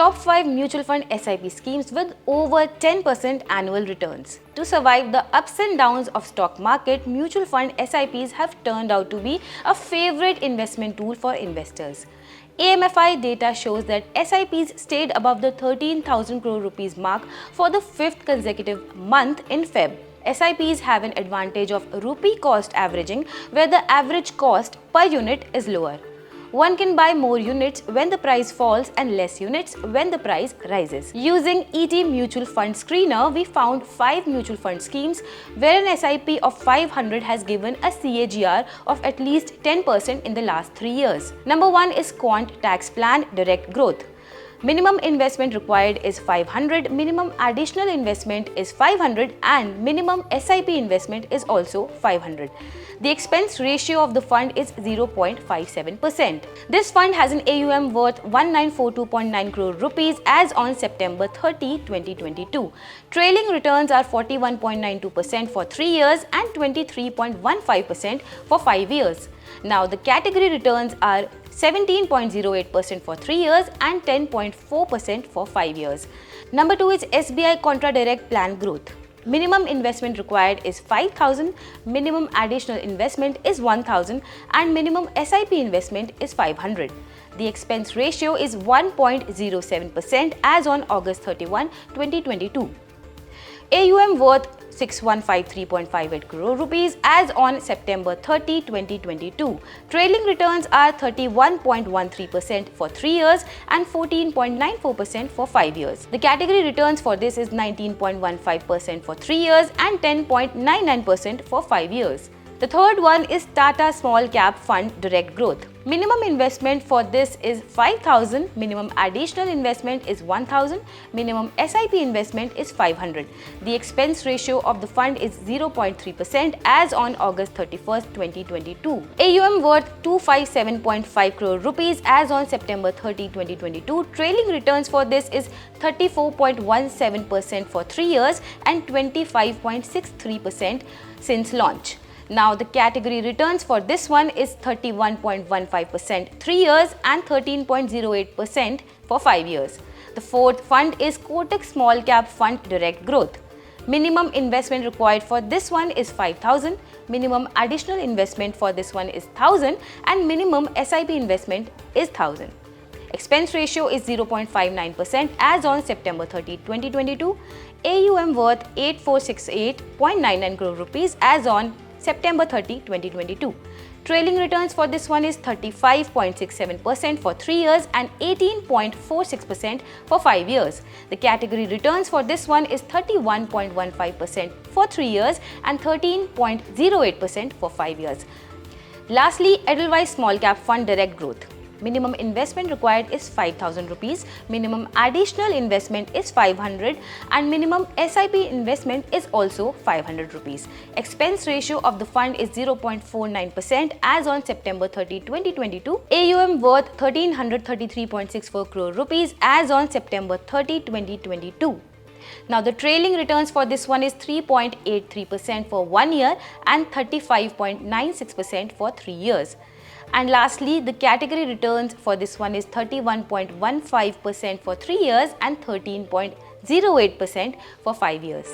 Top 5 mutual fund SIP schemes with over 10% annual returns. To survive the ups and downs of stock market, mutual fund SIPs have turned out to be a favorite investment tool for investors. AMFI data shows that SIPs stayed above the 13,000 crore rupees mark for the 5th consecutive month in Feb. SIPs have an advantage of rupee cost averaging, where the average cost per unit is lower. One can buy more units when the price falls and less units when the price rises. Using ET Mutual Fund Screener, we found 5 mutual fund schemes where an SIP of 500 has given a CAGR of at least 10% in the last 3 years. Number 1 is Quant Tax Plan Direct Growth. Minimum investment required is 500, minimum additional investment is 500 and minimum SIP investment is also 500. The expense ratio of the fund is 0.57%. This fund has an AUM worth 1942.9 crore rupees as on September 30, 2022. Trailing returns are 41.92% for 3 years and 23.15% for 5 years. Now the category returns are 17.08% for 3 years and 10.4% for 5 years. Number 2 is SBI Contra Direct Plan Growth. Minimum investment required is 5,000, minimum additional investment is 1,000 and minimum SIP investment is 500. The expense ratio is 1.07% as on August 31, 2022. AUM worth 6153.58 crore rupees as on September 30, 2022. Trailing returns are 31.13% for 3 years and 14.94% for 5 years. The category returns for this is 19.15% for 3 years and 10.99% for 5 years. The third one is Tata Small Cap Fund Direct Growth. Minimum investment for this is 5,000, minimum additional investment is 1,000, minimum SIP investment is 500. The expense ratio of the fund is 0.3% as on August 31st, 2022. AUM worth 257.5 crore rupees as on September 30, 2022. Trailing returns for this is 34.17% for 3 years and 25.63% since launch. Now the category returns for this one is 31.15% 3 years and 13.08% for 5 years. The fourth fund is Cortex Small Cap Fund Direct Growth. Minimum investment required for this one is 5,000, minimum additional investment for this one is 1,000 and minimum SIP investment is 1,000. Expense ratio is 0.59% as on September 30, 2022. AUM worth 8468.99 crore rupees as on September 30, 2022. Trailing returns for this one is 35.67% for 3 years and 18.46% for 5 years. The category returns for this one is 31.15% for 3 years and 13.08% for 5 years. Lastly, Edelweiss Small Cap Fund Direct Growth. Minimum investment required is 5,000 rupees, minimum additional investment is 500 and minimum SIP investment is also 500 rupees. Expense ratio of the fund is 0.49% as on September 30, 2022. AUM worth 1,333.64 crore rupees as on September 30, 2022. Now the trailing returns for this one is 3.83% for 1 year and 35.96% for 3 years. And lastly, the category returns for this one is 31.15% for 3 years and 13.08% for 5 years.